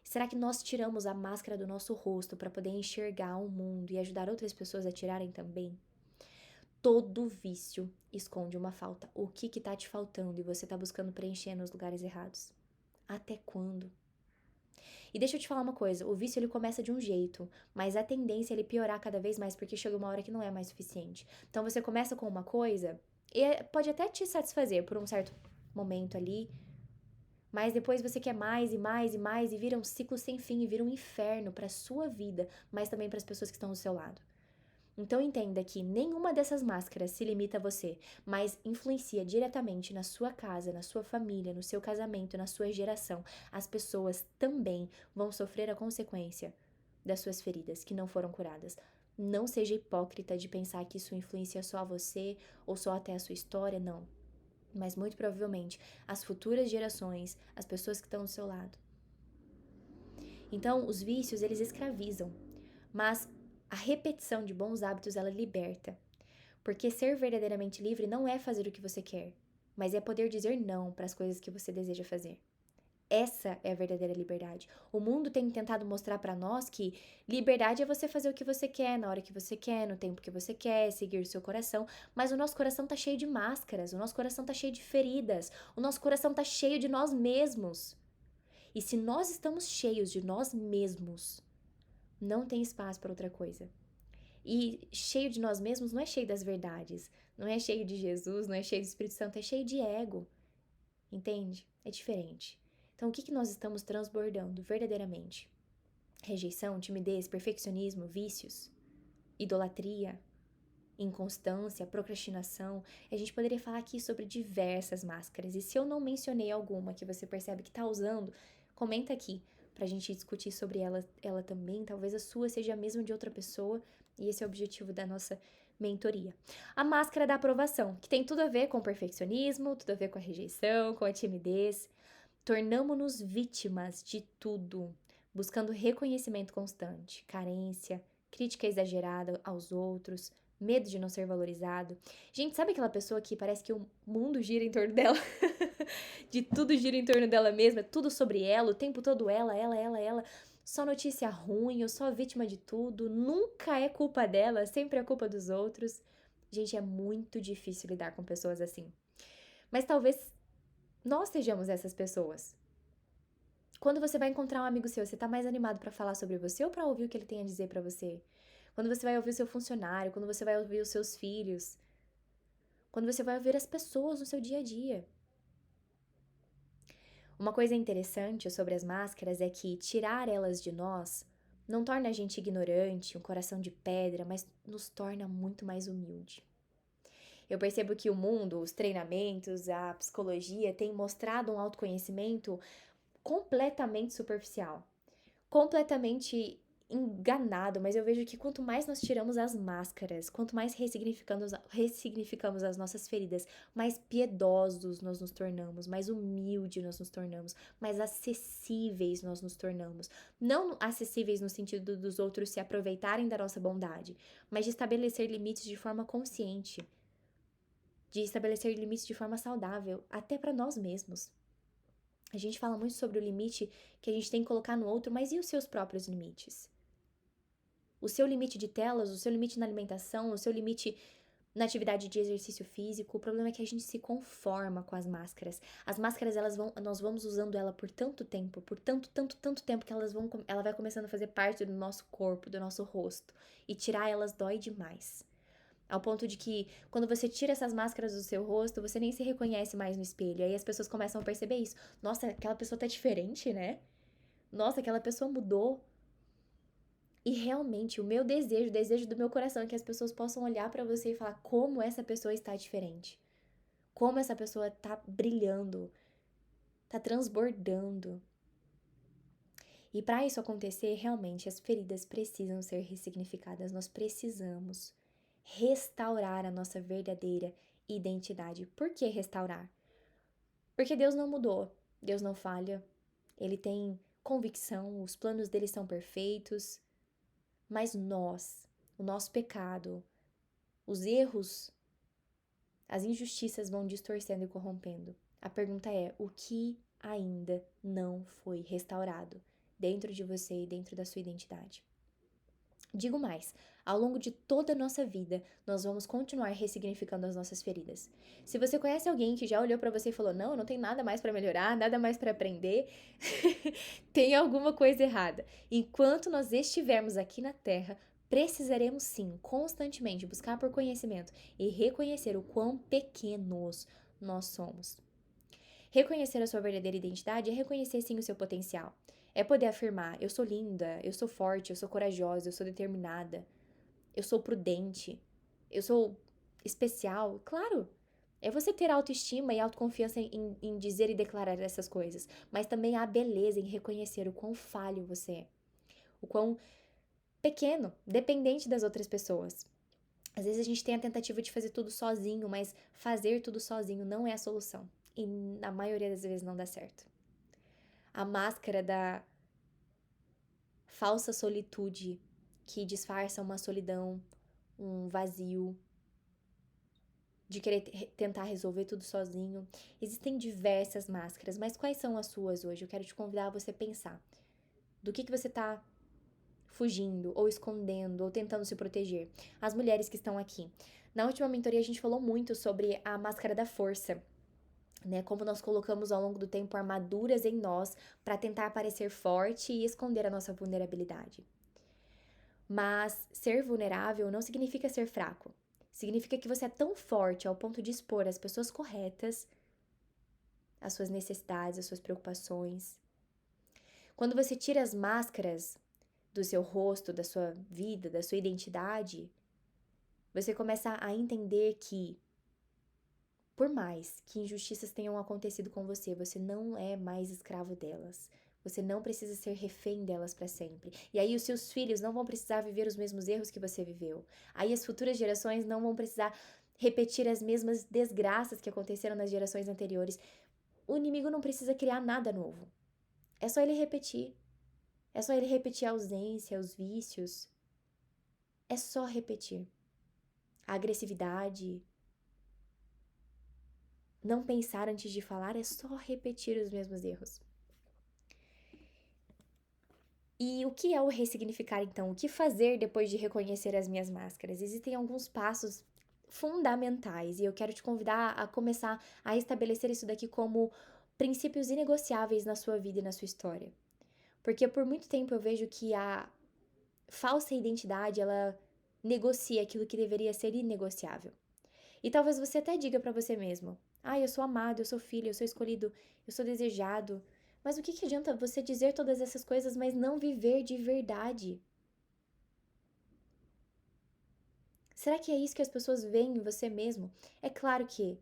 Será que nós tiramos a máscara do nosso rosto para poder enxergar o mundo e ajudar outras pessoas a tirarem também? Todo vício esconde uma falta. O que tá te faltando e você tá buscando preencher nos lugares errados? Até quando? E deixa eu te falar uma coisa, o vício ele começa de um jeito, mas a tendência é ele piorar cada vez mais porque chega uma hora que não é mais suficiente. Então você começa com uma coisa e pode até te satisfazer por um certo momento ali, mas depois você quer mais e mais e mais e vira um ciclo sem fim e vira um inferno para sua vida, mas também para as pessoas que estão do seu lado. Então entenda que nenhuma dessas máscaras se limita a você, mas influencia diretamente na sua casa, na sua família, no seu casamento, na sua geração. As pessoas também vão sofrer a consequência das suas feridas que não foram curadas. Não seja hipócrita de pensar que isso influencia só a você ou só até a sua história, não. Mas muito provavelmente as futuras gerações, as pessoas que estão do seu lado. Então, os vícios, eles escravizam, mas a repetição de bons hábitos, ela liberta. Porque ser verdadeiramente livre não é fazer o que você quer, mas é poder dizer não para as coisas que você deseja fazer. Essa é a verdadeira liberdade. O mundo tem tentado mostrar para nós que liberdade é você fazer o que você quer, na hora que você quer, no tempo que você quer, seguir o seu coração, mas o nosso coração tá cheio de máscaras, o nosso coração tá cheio de feridas, o nosso coração tá cheio de nós mesmos. E se nós estamos cheios de nós mesmos, não tem espaço para outra coisa. E cheio de nós mesmos não é cheio das verdades, não é cheio de Jesus, não é cheio do Espírito Santo, é cheio de ego. Entende? É diferente. Então, o que nós estamos transbordando verdadeiramente? Rejeição, timidez, perfeccionismo, vícios, idolatria, inconstância, procrastinação. A gente poderia falar aqui sobre diversas máscaras. E se eu não mencionei alguma que você percebe que está usando, comenta aqui pra gente discutir sobre ela também. Talvez a sua seja a mesma de outra pessoa. E esse é o objetivo da nossa mentoria. A máscara da aprovação, que tem tudo a ver com o perfeccionismo, tudo a ver com a rejeição, com a timidez. Tornamo-nos vítimas de tudo, buscando reconhecimento constante, carência, crítica exagerada aos outros, medo de não ser valorizado. Gente, sabe aquela pessoa que parece que o mundo gira em torno dela? De tudo gira em torno dela mesma, é tudo sobre ela, o tempo todo ela. Só notícia ruim, eu sou vítima de tudo, nunca é culpa dela, sempre é culpa dos outros. Gente, é muito difícil lidar com pessoas assim. Mas talvez nós sejamos essas pessoas. Quando você vai encontrar um amigo seu, você tá mais animado pra falar sobre você ou pra ouvir o que ele tem a dizer pra você? Quando você vai ouvir o seu funcionário, quando você vai ouvir os seus filhos, quando você vai ouvir as pessoas no seu dia a dia. Uma coisa interessante sobre as máscaras é que tirar elas de nós não torna a gente ignorante, um coração de pedra, mas nos torna muito mais humilde. Eu percebo que o mundo, os treinamentos, a psicologia têm mostrado um autoconhecimento completamente superficial, completamente enganado, mas eu vejo que quanto mais nós tiramos as máscaras, quanto mais ressignificamos as nossas feridas, mais piedosos nós nos tornamos, mais humildes nós nos tornamos, mais acessíveis nós nos tornamos. Não acessíveis no sentido dos outros se aproveitarem da nossa bondade, mas de estabelecer limites de forma consciente, de estabelecer limites de forma saudável, até para nós mesmos. A gente fala muito sobre o limite que a gente tem que colocar no outro, mas e os seus próprios limites? O seu limite de telas, o seu limite na alimentação, o seu limite na atividade de exercício físico. O problema é que a gente se conforma com as máscaras. As máscaras, nós vamos usando ela por tanto tempo, por tanto tempo que ela vai começando a fazer parte do nosso corpo, do nosso rosto. E tirar elas dói demais. Ao ponto de que, quando você tira essas máscaras do seu rosto, você nem se reconhece mais no espelho. Aí as pessoas começam a perceber isso. Nossa, aquela pessoa tá diferente, né? Nossa, aquela pessoa mudou. E realmente, o meu desejo, o desejo do meu coração é que as pessoas possam olhar pra você e falar como essa pessoa está diferente. Como essa pessoa tá brilhando, tá transbordando. E para isso acontecer, realmente as feridas precisam ser ressignificadas. Nós precisamos restaurar a nossa verdadeira identidade. Por que restaurar? Porque Deus não mudou, Deus não falha, Ele tem convicção, os planos dele são perfeitos, mas nós, o nosso pecado, os erros, as injustiças vão distorcendo e corrompendo. A pergunta é: o que ainda não foi restaurado dentro de você e dentro da sua identidade? Digo mais, ao longo de toda a nossa vida, nós vamos continuar ressignificando as nossas feridas. Se você conhece alguém que já olhou pra você e falou: "Não, eu não tenho nada mais pra melhorar, nada mais pra aprender", tem alguma coisa errada. Enquanto nós estivermos aqui na Terra, precisaremos sim, constantemente buscar por conhecimento e reconhecer o quão pequenos nós somos. Reconhecer a sua verdadeira identidade é reconhecer sim o seu potencial. É poder afirmar: eu sou linda, eu sou forte, eu sou corajosa, eu sou determinada, eu sou prudente, eu sou especial. Claro, é você ter autoestima e autoconfiança em dizer e declarar essas coisas, mas também há beleza em reconhecer o quão falho você é, o quão pequeno, dependente das outras pessoas. Às vezes a gente tem a tentativa de fazer tudo sozinho, mas fazer tudo sozinho não é a solução. E na maioria das vezes não dá certo. A máscara da falsa solitude que disfarça uma solidão, um vazio, de querer tentar resolver tudo sozinho. Existem diversas máscaras, mas quais são as suas hoje? Eu quero te convidar a você pensar. Do que você tá fugindo, ou escondendo, ou tentando se proteger? As mulheres que estão aqui. Na última mentoria a gente falou muito sobre a máscara da força, né? Como nós colocamos ao longo do tempo armaduras em nós para tentar parecer forte e esconder a nossa vulnerabilidade. Mas ser vulnerável não significa ser fraco. Significa que você é tão forte ao ponto de expor às pessoas corretas as suas necessidades, as suas preocupações. Quando você tira as máscaras do seu rosto, da sua vida, da sua identidade, você começa a entender que, por mais que injustiças tenham acontecido com você, você não é mais escravo delas. Você não precisa ser refém delas para sempre. E aí os seus filhos não vão precisar viver os mesmos erros que você viveu. Aí as futuras gerações não vão precisar repetir as mesmas desgraças que aconteceram nas gerações anteriores. O inimigo não precisa criar nada novo. É só ele repetir. É só ele repetir a ausência, os vícios. É só repetir. A agressividade, não pensar antes de falar, é só repetir os mesmos erros. E o que é o ressignificar, então? O que fazer depois de reconhecer as minhas máscaras? Existem alguns passos fundamentais e eu quero te convidar a começar a estabelecer isso daqui como princípios inegociáveis na sua vida e na sua história. Porque por muito tempo eu vejo que a falsa identidade, ela negocia aquilo que deveria ser inegociável. E talvez você até diga pra você mesmo: "Ah, eu sou amado, eu sou filho, eu sou escolhido, eu sou desejado". Mas o que adianta você dizer todas essas coisas, mas não viver de verdade? Será que é isso que as pessoas veem em você mesmo? É claro que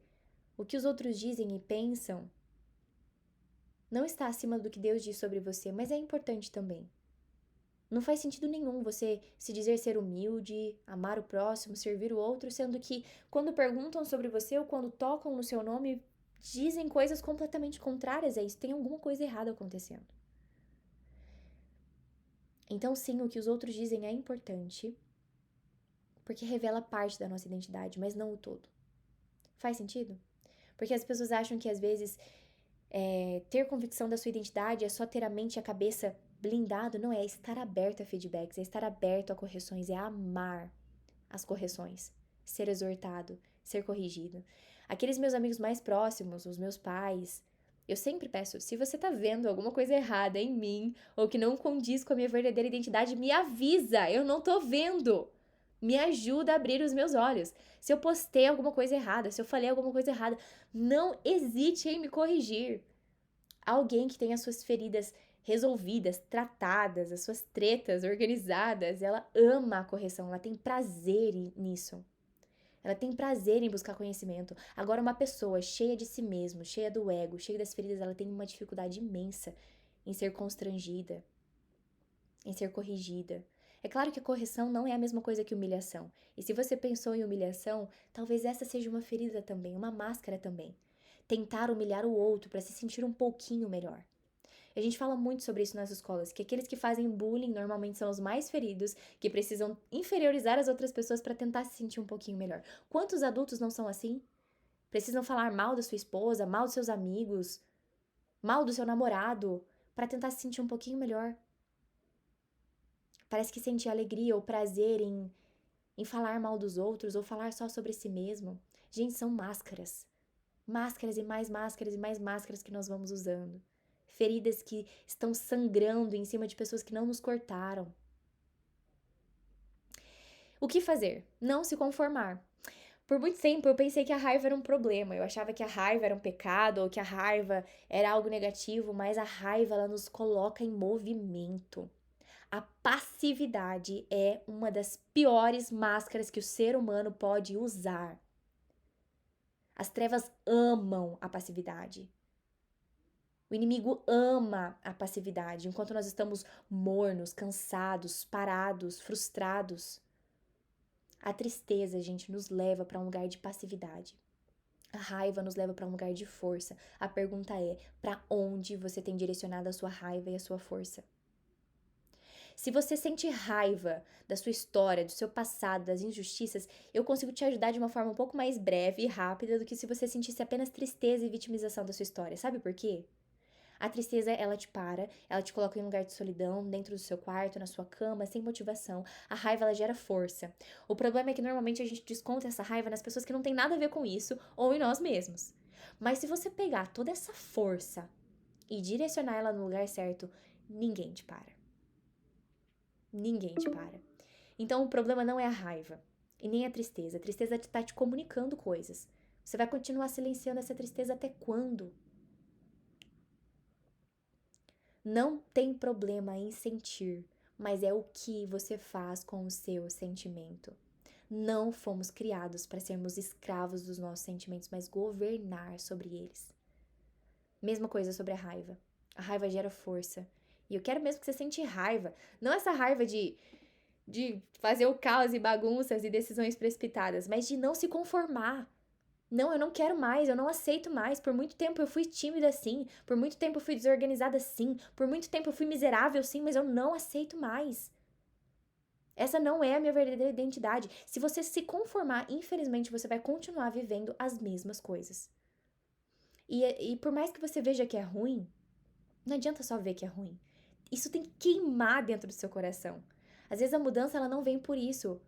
o que os outros dizem e pensam não está acima do que Deus diz sobre você, mas é importante também. Não faz sentido nenhum você se dizer ser humilde, amar o próximo, servir o outro, sendo que quando perguntam sobre você ou quando tocam no seu nome, dizem coisas completamente contrárias a isso. Tem alguma coisa errada acontecendo. Então, sim, o que os outros dizem é importante, porque revela parte da nossa identidade, mas não o todo. Faz sentido? Porque as pessoas acham que às vezes ter convicção da sua identidade é só ter a mente e a cabeça blindado. Não é estar aberto a feedbacks, é estar aberto a correções, é amar as correções, ser exortado, ser corrigido. Aqueles meus amigos mais próximos, os meus pais, eu sempre peço: se você tá vendo alguma coisa errada em mim ou que não condiz com a minha verdadeira identidade, me avisa, eu não tô vendo. Me ajuda a abrir os meus olhos. Se eu postei alguma coisa errada, se eu falei alguma coisa errada, não hesite em me corrigir. Alguém que tem as suas feridas resolvidas, tratadas, as suas tretas organizadas, ela ama a correção, ela tem prazer nisso. Ela tem prazer em buscar conhecimento. Agora, uma pessoa cheia de si mesma, cheia do ego, cheia das feridas, ela tem uma dificuldade imensa em ser constrangida, em ser corrigida. É claro que a correção não é a mesma coisa que humilhação. E se você pensou em humilhação, talvez essa seja uma ferida também, uma máscara também. Tentar humilhar o outro para se sentir um pouquinho melhor. A gente fala muito sobre isso nas escolas, que aqueles que fazem bullying normalmente são os mais feridos, que precisam inferiorizar as outras pessoas para tentar se sentir um pouquinho melhor. Quantos adultos não são assim? Precisam falar mal da sua esposa, mal dos seus amigos, mal do seu namorado, para tentar se sentir um pouquinho melhor. Parece que sentir alegria ou prazer em falar mal dos outros ou falar só sobre si mesmo. Gente, são máscaras. Máscaras e mais máscaras que nós vamos usando. Feridas que estão sangrando em cima de pessoas que não nos cortaram. O que fazer? Não se conformar. Por muito tempo eu pensei que a raiva era um problema. Eu achava que a raiva era um pecado ou que a raiva era algo negativo, mas a raiva ela nos coloca em movimento. A passividade é uma das piores máscaras que o ser humano pode usar. As trevas amam a passividade. O inimigo ama a passividade, enquanto nós estamos mornos, cansados, parados, frustrados. A tristeza, gente, nos leva para um lugar de passividade. A raiva nos leva para um lugar de força. A pergunta é: para onde você tem direcionado a sua raiva e a sua força? Se você sente raiva da sua história, do seu passado, das injustiças, eu consigo te ajudar de uma forma um pouco mais breve e rápida do que se você sentisse apenas tristeza e vitimização da sua história. Sabe por quê? A tristeza, ela te para, ela te coloca em um lugar de solidão, dentro do seu quarto, na sua cama, sem motivação. A raiva, ela gera força. O problema é que normalmente a gente desconta essa raiva nas pessoas que não tem nada a ver com isso ou em nós mesmos. Mas se você pegar toda essa força e direcionar ela no lugar certo, ninguém te para. Ninguém te para. Então o problema não é a raiva e nem a tristeza. A tristeza está te comunicando coisas. Você vai continuar silenciando essa tristeza até quando? Não tem problema em sentir, mas é o que você faz com o seu sentimento. Não fomos criados para sermos escravos dos nossos sentimentos, mas governar sobre eles. Mesma coisa sobre a raiva. A raiva gera força. E eu quero mesmo que você sente raiva. Não essa raiva de fazer o caos e bagunças e decisões precipitadas, mas de não se conformar. Não, eu não quero mais, eu não aceito mais. Por muito tempo eu fui tímida sim, por muito tempo eu fui desorganizada sim, por muito tempo eu fui miserável sim, mas eu não aceito mais. Essa não é a minha verdadeira identidade. Se você se conformar, infelizmente você vai continuar vivendo as mesmas coisas. E por mais que você veja que é ruim, não adianta só ver que é ruim. Isso tem que queimar dentro do seu coração. Às vezes a mudança ela não vem por isso,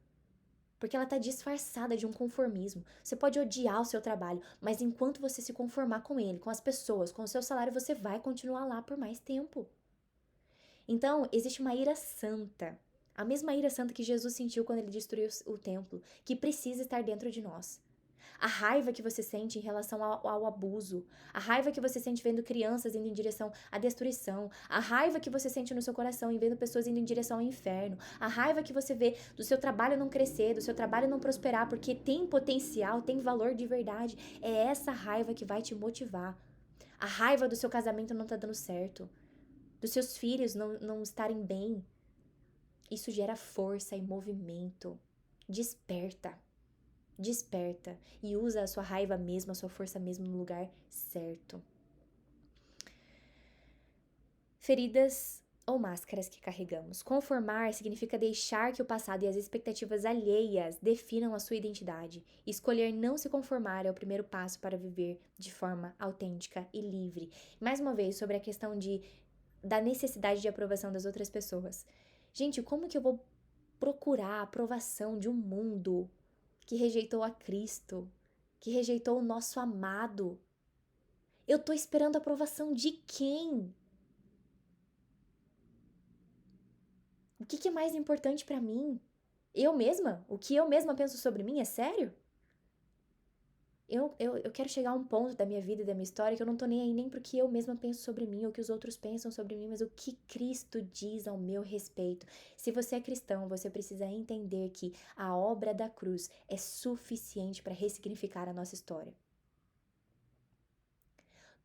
porque ela tá disfarçada de um conformismo. Você pode odiar o seu trabalho, mas enquanto você se conformar com ele, com as pessoas, com o seu salário, você vai continuar lá por mais tempo. Então, existe uma ira santa. A mesma ira santa que Jesus sentiu quando ele destruiu o templo, que precisa estar dentro de nós. A raiva que você sente em relação ao abuso, a raiva que você sente vendo crianças indo em direção à destruição, a raiva que você sente no seu coração em vendo pessoas indo em direção ao inferno, a raiva que você vê do seu trabalho não crescer, do seu trabalho não prosperar, porque tem potencial, tem valor de verdade, é essa raiva que vai te motivar. A raiva do seu casamento não tá dando certo, dos seus filhos não estarem bem. Isso gera força e movimento. Desperta. Desperta e usa a sua raiva mesmo, a sua força mesmo no lugar certo. Feridas ou máscaras que carregamos. Conformar significa deixar que o passado e as expectativas alheias definam a sua identidade. Escolher não se conformar é o primeiro passo para viver de forma autêntica e livre. Mais uma vez, sobre a questão da necessidade de aprovação das outras pessoas. Gente, como que eu vou procurar a aprovação de um mundo que rejeitou a Cristo, que rejeitou o nosso amado? Eu tô esperando a aprovação de quem? O que é mais importante pra mim? Eu mesma? O que eu mesma penso sobre mim? É sério? Eu quero chegar a um ponto da minha vida e da minha história que eu não tô nem aí nem pro que eu mesma penso sobre mim ou que os outros pensam sobre mim, mas o que Cristo diz ao meu respeito. Se você é cristão, você precisa entender que a obra da cruz é suficiente para ressignificar a nossa história.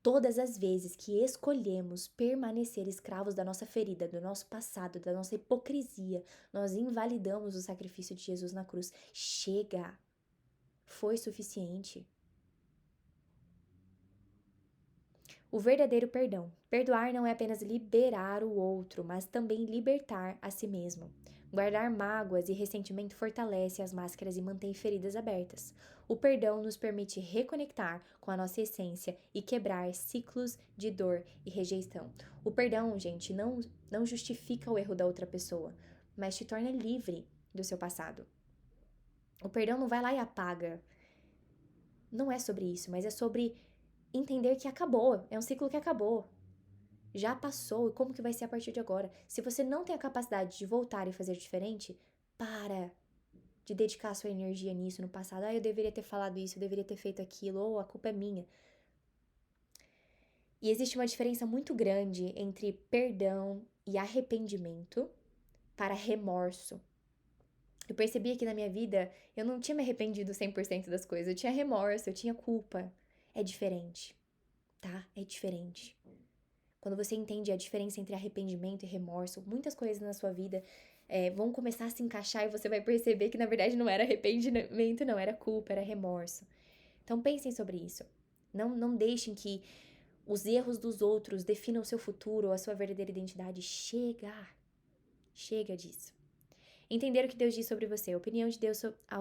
Todas as vezes que escolhemos permanecer escravos da nossa ferida, do nosso passado, da nossa hipocrisia, nós invalidamos o sacrifício de Jesus na cruz. Chega! Foi suficiente. O verdadeiro perdão. Perdoar não é apenas liberar o outro, mas também libertar a si mesmo. Guardar mágoas e ressentimento fortalece as máscaras e mantém feridas abertas. O perdão nos permite reconectar com a nossa essência e quebrar ciclos de dor e rejeição. O perdão, gente, não justifica o erro da outra pessoa, mas te torna livre do seu passado. O perdão não vai lá e apaga. Não é sobre isso, mas é sobre entender que acabou, é um ciclo que acabou. Já passou, e como que vai ser a partir de agora? Se você não tem a capacidade de voltar e fazer diferente, para de dedicar a sua energia nisso no passado. Eu deveria ter falado isso, eu deveria ter feito aquilo, ou a culpa é minha. E existe uma diferença muito grande entre perdão e arrependimento para remorso. Eu percebi que na minha vida eu não tinha me arrependido 100% das coisas, eu tinha remorso, eu tinha culpa. É diferente, tá? É diferente. Quando você entende a diferença entre arrependimento e remorso, muitas coisas na sua vida vão começar a se encaixar e você vai perceber que na verdade não era arrependimento, não era culpa, era remorso. Então pensem sobre isso. Não deixem que os erros dos outros definam o seu futuro ou a sua verdadeira identidade. Chega disso. Entender o que Deus diz sobre você. A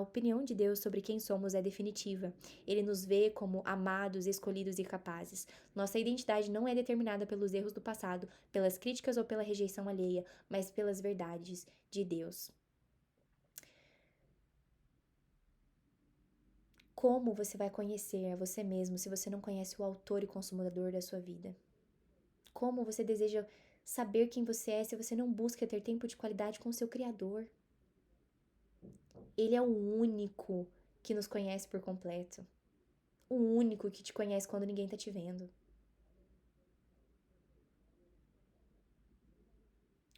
opinião de Deus sobre quem somos é definitiva. Ele nos vê como amados, escolhidos e capazes. Nossa identidade não é determinada pelos erros do passado, pelas críticas ou pela rejeição alheia, mas pelas verdades de Deus. Como você vai conhecer a você mesmo se você não conhece o autor e consumador da sua vida? Como você deseja saber quem você é se você não busca ter tempo de qualidade com o seu Criador? Ele é o único que nos conhece por completo. O único que te conhece quando ninguém tá te vendo.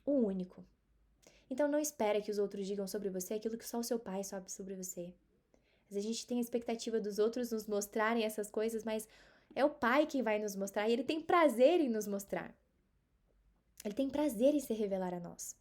O único. Então não espere que os outros digam sobre você aquilo que só o seu pai sabe sobre você. Às vezes a gente tem a expectativa dos outros nos mostrarem essas coisas, mas é o pai quem vai nos mostrar e ele tem prazer em nos mostrar. Ele tem prazer em se revelar a nós.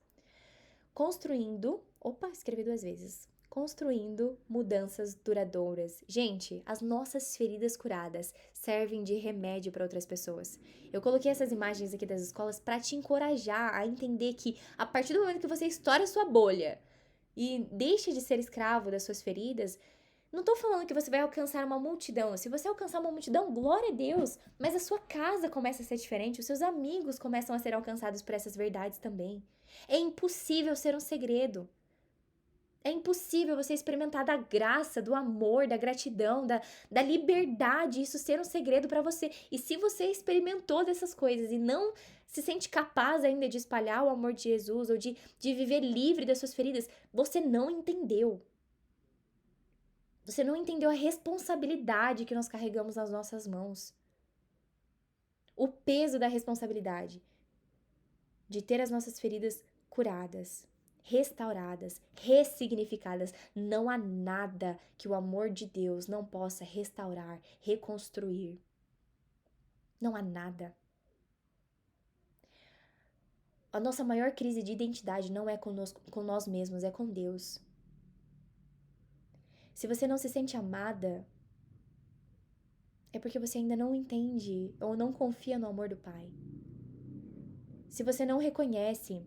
Escrevi 2 vezes. Construindo mudanças duradouras. Gente, as nossas feridas curadas servem de remédio para outras pessoas. Eu coloquei essas imagens aqui das escolas para te encorajar a entender que a partir do momento que você estoura a sua bolha e deixa de ser escravo das suas feridas, não tô falando que você vai alcançar uma multidão. Se você alcançar uma multidão, glória a Deus. Mas a sua casa começa a ser diferente, os seus amigos começam a ser alcançados por essas verdades também. É impossível ser um segredo. É impossível você experimentar da graça, do amor, da gratidão, da liberdade, isso ser um segredo para você. E se você experimentou dessas coisas e não se sente capaz ainda de espalhar o amor de Jesus ou de viver livre das suas feridas, você não entendeu. Você não entendeu a responsabilidade que nós carregamos nas nossas mãos. O peso da responsabilidade de ter as nossas feridas curadas, restauradas, ressignificadas. Não há nada que o amor de Deus não possa restaurar, reconstruir. Não há nada. A nossa maior crise de identidade não é com nós mesmos, é com Deus. Se você não se sente amada, é porque você ainda não entende ou não confia no amor do Pai. Se você não reconhece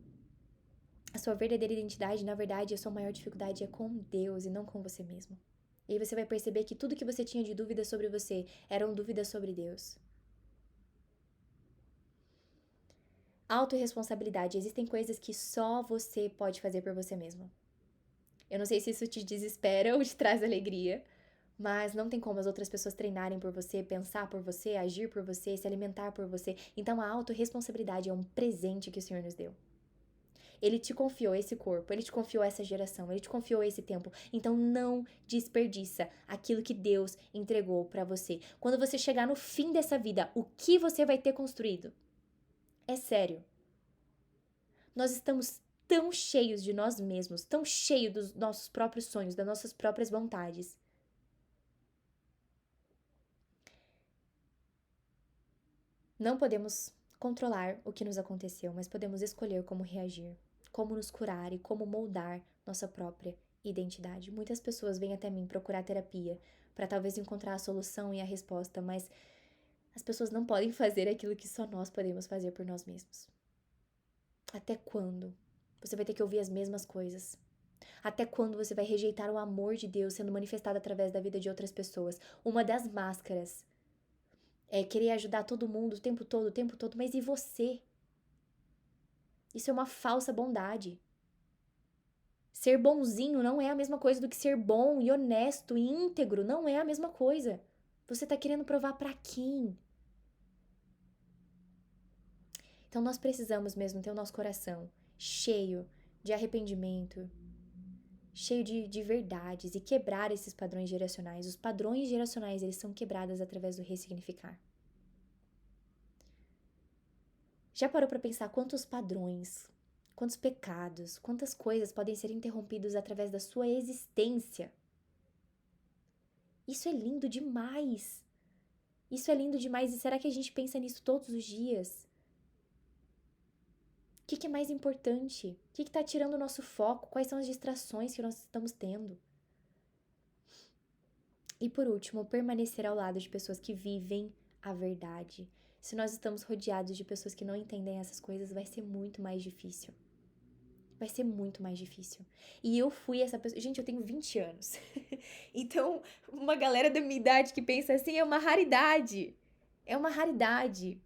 a sua verdadeira identidade, na verdade, a sua maior dificuldade é com Deus e não com você mesmo. E aí você vai perceber que tudo que você tinha de dúvidas sobre você eram dúvidas sobre Deus. Autorresponsabilidade. Existem coisas que só você pode fazer por você mesmo. Eu não sei se isso te desespera ou te traz alegria, mas não tem como as outras pessoas treinarem por você, pensar por você, agir por você, se alimentar por você. Então a autorresponsabilidade é um presente que o Senhor nos deu. Ele te confiou esse corpo, ele te confiou essa geração, ele te confiou esse tempo. Então não desperdiça aquilo que Deus entregou para você. Quando você chegar no fim dessa vida, o que você vai ter construído? É sério. Nós estamos tão cheios de nós mesmos, tão cheios dos nossos próprios sonhos, das nossas próprias vontades. Não podemos controlar o que nos aconteceu, mas podemos escolher como reagir, como nos curar e como moldar nossa própria identidade. Muitas pessoas vêm até mim procurar terapia para talvez encontrar a solução e a resposta, mas as pessoas não podem fazer aquilo que só nós podemos fazer por nós mesmos. Até quando você vai ter que ouvir as mesmas coisas? Até quando você vai rejeitar o amor de Deus sendo manifestado através da vida de outras pessoas? Uma das máscaras é querer ajudar todo mundo o tempo todo, mas e você? Isso é uma falsa bondade. Ser bonzinho não é a mesma coisa do que ser bom e honesto e íntegro, não é a mesma coisa. Você tá querendo provar pra quem? Então nós precisamos mesmo ter o nosso coração cheio de arrependimento, cheio de verdades e quebrar esses padrões geracionais. Os padrões geracionais, eles são quebrados através do ressignificar. Já parou para pensar quantos padrões, quantos pecados, quantas coisas podem ser interrompidos através da sua existência? Isso é lindo demais. Isso é lindo demais. E será que a gente pensa nisso todos os dias? O que é mais importante? O que está tirando o nosso foco? Quais são as distrações que nós estamos tendo? E por último, permanecer ao lado de pessoas que vivem a verdade. Se nós estamos rodeados de pessoas que não entendem essas coisas, vai ser muito mais difícil. Vai ser muito mais difícil. E eu fui essa pessoa. Gente, eu tenho 20 anos. Então, uma galera da minha idade que pensa assim é uma raridade. É uma raridade.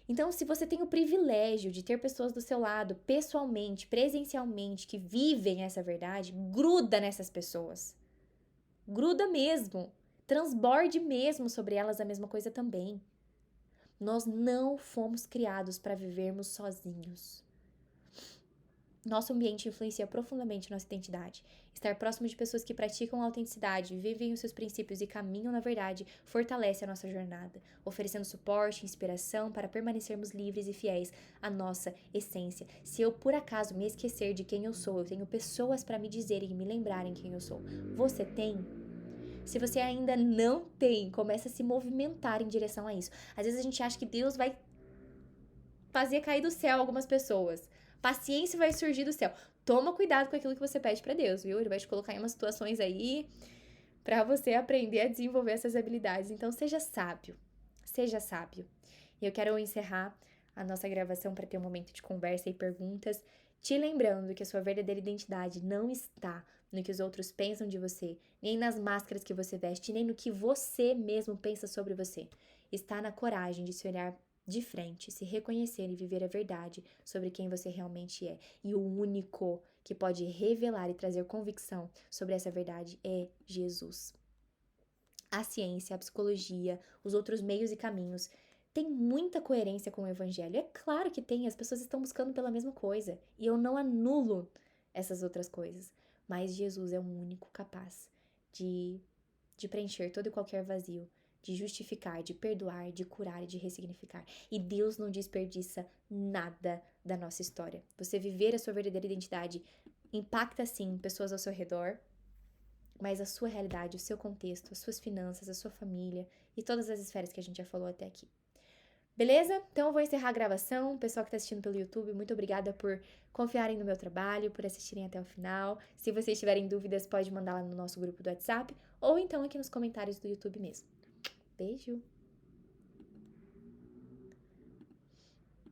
Então, se você tem o privilégio de ter pessoas do seu lado, pessoalmente, presencialmente, que vivem essa verdade, gruda nessas pessoas. Gruda mesmo. Transborde mesmo sobre elas a mesma coisa também. Nós não fomos criados para vivermos sozinhos. Nosso ambiente influencia profundamente nossa identidade. Estar próximo de pessoas que praticam a autenticidade, vivem os seus princípios e caminham na verdade, fortalece a nossa jornada, oferecendo suporte e inspiração para permanecermos livres e fiéis à nossa essência. Se eu, por acaso, me esquecer de quem eu sou, eu tenho pessoas para me dizerem e me lembrarem quem eu sou. Você tem? Se você ainda não tem, comece a se movimentar em direção a isso. Às vezes a gente acha que Deus vai fazer cair do céu algumas pessoas. Paciência vai surgir do céu. Toma cuidado com aquilo que você pede pra Deus, viu? Ele vai te colocar em umas situações aí pra você aprender a desenvolver essas habilidades. Então seja sábio. Seja sábio. E eu quero encerrar a nossa gravação para ter um momento de conversa e perguntas, te lembrando que a sua verdadeira identidade não está no que os outros pensam de você, nem nas máscaras que você veste, nem no que você mesmo pensa sobre você. Está na coragem de se olhar de frente, se reconhecer e viver a verdade sobre quem você realmente é. E o único que pode revelar e trazer convicção sobre essa verdade é Jesus. A ciência, a psicologia, os outros meios e caminhos têm muita coerência com o evangelho. É claro que tem, as pessoas estão buscando pela mesma coisa. E eu não anulo essas outras coisas. Mas Jesus é o único capaz de preencher todo e qualquer vazio, de justificar, de perdoar, de curar e de ressignificar. E Deus não desperdiça nada da nossa história. Você viver a sua verdadeira identidade impacta, sim, pessoas ao seu redor, mas a sua realidade, o seu contexto, as suas finanças, a sua família e todas as esferas que a gente já falou até aqui. Beleza? Então eu vou encerrar a gravação. Pessoal que está assistindo pelo YouTube, muito obrigada por confiarem no meu trabalho, por assistirem até o final. Se vocês tiverem dúvidas, pode mandar lá no nosso grupo do WhatsApp ou então aqui nos comentários do YouTube mesmo. Beijo!